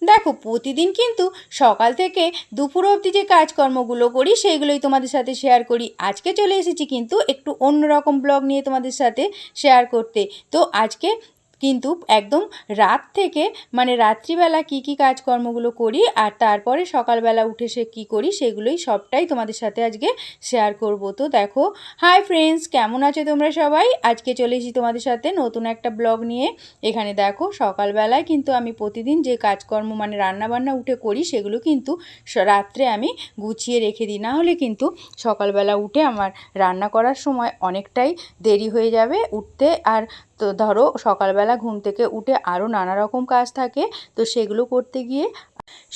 দেখো প্রতিদিন কিন্তু সকাল থেকে দুপুর অবধি যে কাজকর্মগুলো করি সেইগুলোই তোমাদের সাথে শেয়ার করি। আজকে চলে এসেছি কিন্তু একটু অন্যরকম ব্লগ নিয়ে তোমাদের সাথে শেয়ার করতে। তো আজকে কিন্তু একদম রাত থেকে মানে রাত্রিবেলা কি কাজকর্মগুলো করি আর তারপরে সকালবেলা উঠে সে কী করি সেগুলোই সবটাই তোমাদের সাথে আজকে শেয়ার করব। তো দেখো, হাই ফ্রেন্ডস, কেমন আছো তোমরা সবাই? আজকে চলে এসেছি তোমাদের সাথে নতুন একটা ব্লগ নিয়ে। এখানে দেখো সকালবেলায় কিন্তু আমি প্রতিদিন যে কাজকর্ম মানে রান্নাবান্না উঠে করি সেগুলো কিন্তু রাত্রে আমি গুছিয়ে রেখে দিই, না হলে কিন্তু সকালবেলা উঠে আমার রান্না করার সময় অনেকটাই দেরি হয়ে যাবে উঠতে। আর তো ধরো সকালবেলা ঘুম থেকে উঠে আরও নানা রকম কাজ থাকে, তো সেগুলো করতে গিয়ে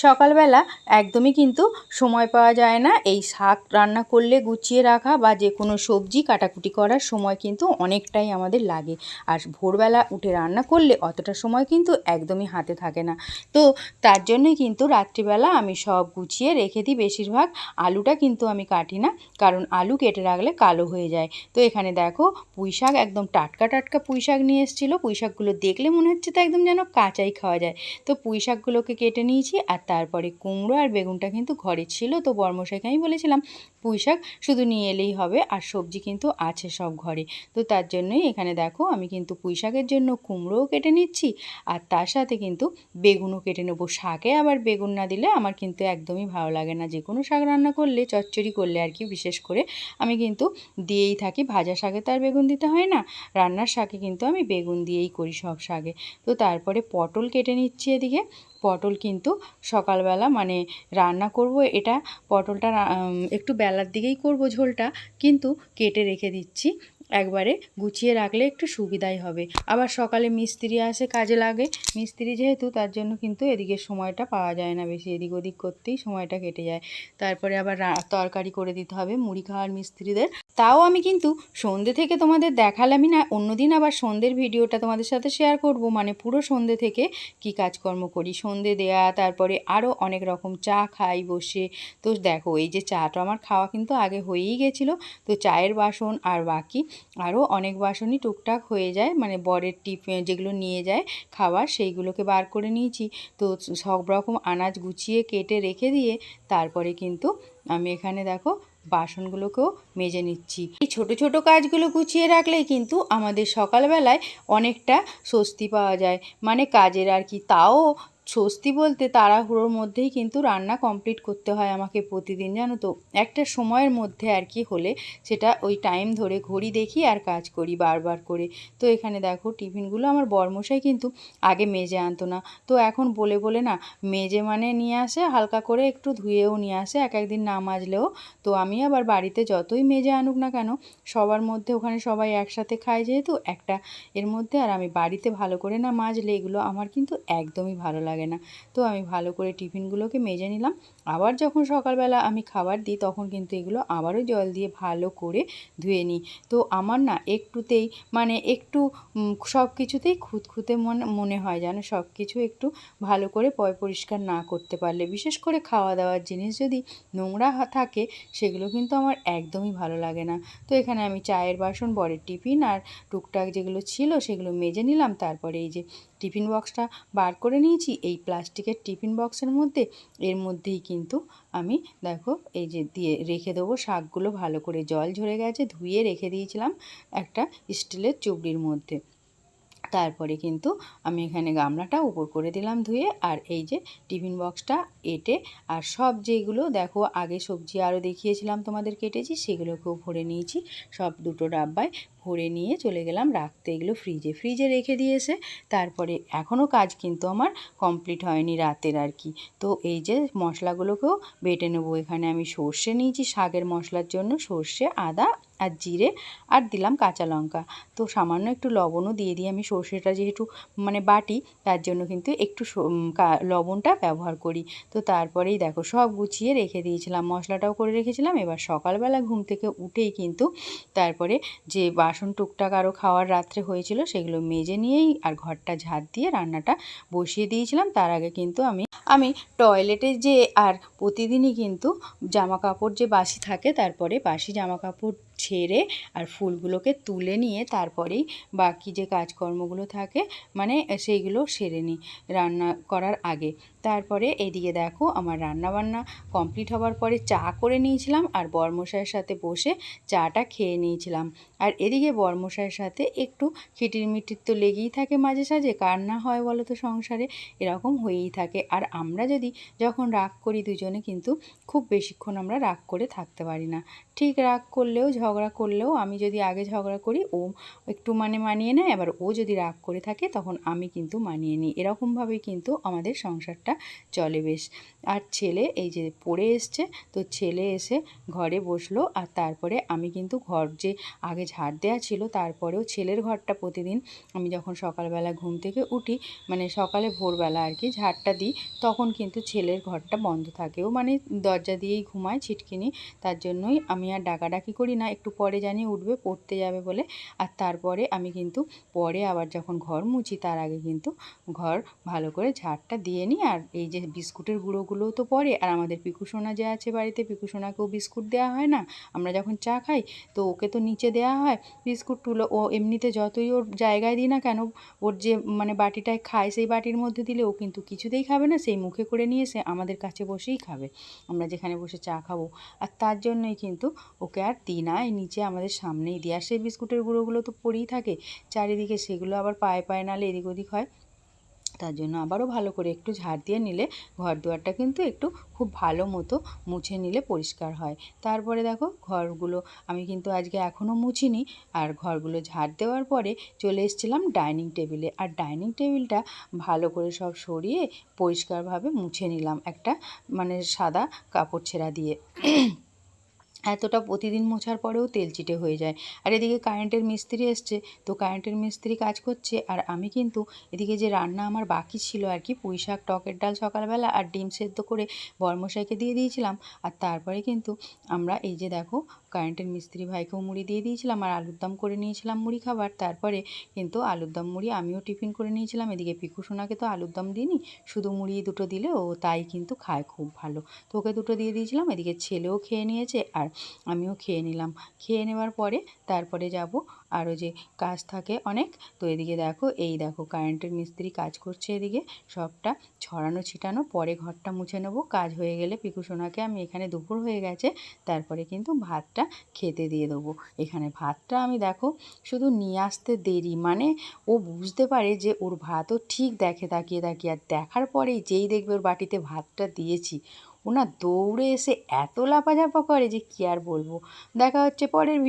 সকালবেলা একদমই কিন্তু সময় পাওয়া যায় না। এই শাক রান্না করলে গুছিয়ে রাখা বা যে কোনো সবজি কাটাকুটি করার সময় কিন্তু অনেকটাই আমাদের লাগে। আর ভোরবেলা উঠে রান্না করলে অতটা সময় কিন্তু একদমই হাতে থাকে না। তো তার জন্যই কিন্তু রাত্রিবেলা আমি সব গুছিয়ে রেখে দিই। বেশিরভাগ আলুটা কিন্তু আমি কাটি না, কারণ আলু কেটে রাখলে কালো হয়ে যায়। তো এখানে দেখো পুঁই শাক, একদম টাটকা টাটকা পুঁই শাক নিয়ে এসেছিলো। পুঁই শাকগুলো দেখলে মনে হচ্ছে তো একদম যেন কাঁচাই খাওয়া যায়। তো পুঁই শাকগুলোকে কেটে নিয়েছি। আর তারপরে কুমড়ো আর বেগুনটা কিন্তু ঘরে ছিল, তো বর্মশাইকে আমি বলেছিলাম পুঁই শাক শুধু নিয়ে এলেই হবে, আর সবজি কিন্তু আছে সব ঘরে। তো তার জন্যই এখানে দেখো আমি কিন্তু পুঁই শাকের জন্য কুমড়োও কেটে নিচ্ছি, আর তার সাথে কিন্তু বেগুনও কেটে নেবো। শাকে আবার বেগুন না দিলে আমার কিন্তু একদমই ভালো লাগে না। যে কোনো শাক রান্না করলে, চচ্চড়ি করলে আর কি, বিশেষ করে আমি কিন্তু দিয়েই থাকি। ভাজা শাকে তো আর বেগুন দিতে হয় না, রান্নার শাকে কিন্তু আমি বেগুন দিয়েই করি সব শাকে। তো তারপরে পটল কেটে নিচ্ছি এদিকে। পটল কিন্তু সকালবেলা মানে রান্না করব, এটা পটলটা একটু বেলার দিকেই করব ঝোলটা, কিন্তু কেটে রেখে দিচ্ছি। একবারে গুছিয়ে রাখলে একটু সুবিধাই হবে। আবার সকালে মিস্ত্রি আসে, কাজে লাগে মিস্ত্রি যেহেতু, তার জন্য কিন্তু এদিকে সময়টা পাওয়া যায় না বেশি, এদিক ওদিক করতেই সময়টা কেটে যায়। তারপরে আবার তরকারি করে দিতে হবে মুড়ি খাওয়ার মিস্ত্রিদের। তাও আমি কিন্তু সন্ধ্যে থেকে তোমাদের দেখালামই না, অন্যদিন আবার সন্ধ্যের ভিডিওটা তোমাদের সাথে শেয়ার করব, মানে পুরো সন্ধ্যে থেকে কি কাজকর্ম করি। সন্ধ্যে দেয়া, তারপরে আরও অনেক রকম চা খাই বসে। তো দেখো এই যে চাটা আমার খাওয়া কিন্তু আগে হয়েই গেছিলো। তো চায়ের বাসন আর বাকি আরও অনেক বাসনই টুকটাক হয়ে যায়, মানে বরের টিফিন যেগুলো নিয়ে যায় খাবার সেইগুলোকে বার করে নিয়েছি। তো সব রকম আনাজ গুছিয়ে কেটে রেখে দিয়ে তারপরে কিন্তু আমি এখানে দেখো বাসনগুলোকেও মেজে নিচ্ছি। এই ছোট ছোট কাজগুলো গুছিয়ে রাখলেই কিন্তু আমাদের সকালবেলায় অনেকটা স্বস্তি পাওয়া যায়, মানে কাজের আর কি। তাও স্বস্তি বলতে তাড়াহুড়োর মধ্যেই কিন্তু রান্না কমপ্লিট করতে হয় আমাকে প্রতিদিন, জানো তো। একটা সময়ের মধ্যে আর কি হলে সেটা ওই টাইম ধরে ঘড়ি দেখি আর কাজ করি বারবার করে। তো এখানে দেখো টিফিনগুলো আমার বরমশাই কিন্তু আগে মেজে আনতো না, তো এখন বলে বলে না মেজে মানে নিয়ে আসে, হালকা করে একটু ধুয়েও নিয়ে আসে এক একদিন না মাজলেও। তো আমি আবার বাড়িতে যতই মেজে আনুক না কেন, সবার মধ্যে ওখানে সবাই একসাথে খায় যেহেতু একটা এর মধ্যে, আর আমি বাড়িতে ভালো করে না মাজলে এগুলো আমার কিন্তু একদমই ভালো লাগে না। তো আমি ভালো করে টিফিনগুলোকে মেজে নিলাম। আবার যখন সকালবেলা আমি খাবার দিই তখন কিন্তু এগুলো আবারও জল দিয়ে ভালো করে ধুয়ে নিই। তো আমার না একটুতেই মানে একটু সব কিছুতেই খুঁতখুঁতে মনে হয়, জানো। সব কিছু একটু ভালো করে পরিষ্কার না করতে পারলে, বিশেষ করে খাওয়া দাওয়ার জিনিস যদি নোংরা থাকে সেগুলো কিন্তু আমার একদমই ভালো লাগে না। তো এখানে আমি চায়ের বাসন, বরের টিফিন আর টুকটাক যেগুলো ছিল সেগুলো মেজে নিলাম। তারপরে এই যে টিফিন বক্সটা বার করে নিয়েছি এই প্লাস্টিকের টিফিন বক্সের মধ্যে। এর মধ্যেই কিন্তু আমি দেখো এই যে দিয়ে রেখে দেবো শাকগুলো, ভালো করে জল ঝরে গেছে, ধুয়ে রেখে দিয়েছিলাম একটা স্টিলের চুবড়ির মধ্যে। তারপরে কিন্তু আমি এখানে গামলাটা উপর করে দিলাম ধুয়ে, আর এই যে টিফিন বক্সটা এঁটে আর সব যেগুলো দেখো আগে সবজি আরও দেখিয়েছিলাম তোমাদের কেটেছি সেগুলোকেও ভরে নিয়েছি সব দুটো ডাব্বায় ভরে নিয়ে চলে গেলাম রাখতে এগুলো ফ্রিজে রেখে দিয়েছে। তারপরে এখনও কাজ কিন্তু আমার কমপ্লিট হয়নি রাতের আর কি। তো এই যে মশলাগুলোকেও বেটে নেবো। এখানে আমি সর্ষে নিয়েছি শাকের মশলার জন্য, সর্ষে, আদা আর জিরে, আর দিলাম কাঁচা লঙ্কা। তো সামান্য একটু লবণও দিয়ে দিই, আমি সর্ষেটা যেহেতু মানে বাটি তার জন্য কিন্তু একটু লবণটা ব্যবহার করি। তো তারপরেই দেখো সব গুছিয়ে রেখে দিয়েছিলাম, মশলাটাও করে রেখেছিলাম। এবার সকালবেলা ঘুম থেকে উঠেই কিন্তু তারপরে যে বাসন টুকটাক আরও খাওয়ার রাত্রে হয়েছিল সেগুলো মেজে নিয়েই আর ঘরটা ঝাড় দিয়ে রান্নাটা বসিয়ে দিয়েছিলাম। তার আগে কিন্তু আমি টয়লেটে যে আর প্রতিদিনই কিন্তু জামা কাপড় যে বাসি থাকে, তারপরে বাসি জামা কাপড় ছেড়ে আর ফুলগুলোকে তুলে নিয়ে তারপরেই বাকি যে কাজকর্মগুলো থাকে মানে সেইগুলো সেরে নিই রান্না করার আগে। তারপরে এদিকে দেখো আমার রান্নাবান্না কমপ্লিট হওয়ার পরে চা করে নিয়েছিলাম আর বরমশাইয়ের সাথে বসে চাটা খেয়ে নিয়েছিলাম। আর এদিকে বরমশাইয়ের সাথে একটু খিটিরমিটির তো লেগেই থাকে মাঝে সাঝে, কার না হয় বলো তো সংসারে, এরকম হয়েই থাকে। আর আমরা যদি যখন রাগ করি দুজনে কিন্তু খুব বেশিক্ষণ আমরা রাগ করে থাকতে পারি না। ঠিক রাগ করলেও ঝগড়া করলেও আমি যদি আগে ঝগড়া করি ও একটু মানিয়ে নেয়, আবার ও যদি রাগ করে থাকে তখন আমি কিন্তু মানিয়ে নিই। এরকমভাবেই কিন্তু আমাদের সংসারটা চলে বেশ। আর ছেলে এই যে পড়ে এসছে, তো ছেলে এসে ঘরে বসলো আর তারপরে আমি কিন্তু ঘর যে আগে ঝাড় দেওয়া ছিল তারপরেও ছেলের ঘরটা প্রতিদিন আমি যখন সকালবেলা ঘুম থেকে উঠি মানে সকালে ভোরবেলা আর কি ঝাড়টা দিই, তখন কিন্তু ছেলের ঘরটা বন্ধ থাকে, ও মানে দরজা দিয়েই ঘুমায় ছিটকিনি, তার জন্যই আমি আর ডাকাডাকি করি না, একটু পরে জানি উঠবে পড়তে যাবে বলে। আর তারপরে আমি কিন্তু পরে আবার যখন ঘর মুছি তার আগে কিন্তু ঘর ভালো করে ঝাড়টা দিয়ে নিই। আর এই যে বিস্কুটের গুঁড়োগুলোও তো পড়ে, আর আমাদের পিকুসোনা যে আছে বাড়িতে পিকুসোনাকেও বিস্কুট দেওয়া হয় না, আমরা যখন চা খাই তো ওকে তো নিচে দেওয়া হয় বিস্কুট তুলো, ও এমনিতে যতই ওর জায়গায় দিই না কেন ওর যে মানে বাটিটায় খায় সেই বাটির মধ্যে দিলে ও কিন্তু কিছুতেই খাবে না, সেই মুখে করে নিয়ে এসে আমাদের কাছে বসেই খাবে, আমরা যেখানে বসে চা খাবো। আর তার জন্যই কিন্তু ওকে আর দিই না, এই নিচে আমাদের সামনেই দিই। আর সেই বিস্কুটের গুঁড়োগুলো তো পড়েই থাকে চারিদিকে, সেগুলো আবার পায়ে পায়ে নালে এদিক ওদিক হয়, তার জন্য আবারও ভালো করে একটু ঝাড় দিয়ে নিলে ঘর দুয়ারটা কিন্তু একটু খুব ভালো মতো মুছে নিলে পরিষ্কার হয়। তারপরে দেখো ঘরগুলো আমি কিন্তু আজকে এখনও মুছিনি, আর ঘরগুলো ঝাড় দেওয়ার পরে চলে এসেছিলাম ডাইনিং টেবিলে, আর ডাইনিং টেবিলটা ভালো করে সব সরিয়ে পরিষ্কারভাবে মুছে নিলাম একটা মানে সাদা কাপড় ছেঁড়া দিয়ে। এতটা প্রতিদিন মোছার পরেও তেলচিটে হয়ে যায়। আর এদিকে কারেন্টের মিস্ত্রি এসছে, তো কারেন্টের মিস্ত্রি কাজ করছে, আর আমি কিন্তু এদিকে যে রান্না আমার বাকি ছিল আর কি, পুঁই শাক টকের ডাল সকালবেলা আর ডিম সেদ্ধ করে বরমশাইকে দিয়ে দিয়েছিলাম। আর তারপরে কিন্তু আমরা এই যে দেখো কারেন্টের মিস্ত্রি ভাইকেও মুড়ি দিয়ে দিয়েছিলাম আর আলুর দম করে নিয়েছিলাম মুড়ি খাবার। তারপরে কিন্তু আলুর দম মুড়ি আমিও টিফিন করে নিয়েছিলাম। এদিকে পিকুসোনাকে তো আলুর দম দিইনি, শুধু মুড়ি দুটো দিলে ও তাই কিন্তু খায় খুব ভালো, তো ওকে দুটো দিয়ে দিয়েছিলাম। এদিকে ছেলেও খেয়ে নিয়েছে আর আমিও খেয়ে নিলাম। খেয়ে নেওয়ার পরে তারপরে যাব আরও যে কাজ থাকে অনেক, তো এদিকে দেখো এই দেখো কারেন্টের মিস্ত্রি কাজ করছে এদিকে সবটা ছড়ানো ছিটানো, পরে ঘরটা মুছে নেবো, কাজ হয়ে গেলে পিকুসোনাকে আমি এখানে দুপুর হয়ে গেছে তারপরে কিন্তু ভাতটা খেতে দিয়ে দেবো। এখানে ভাতটা আমি দেখো শুধু নিয়ে আসতে দেরি, মানে ও বুঝতে পারে যে ওর ভাতও ঠিক দেখে তাকিয়ে তাকিয়ে, আর দেখার পরেই যেই দেখবে ওর বাটিতে ভাতটা দিয়েছি ও না দৌড়ে এসে এত লাফাঝাপা করে যে কী আর বলবো। দেখা হচ্ছে পরের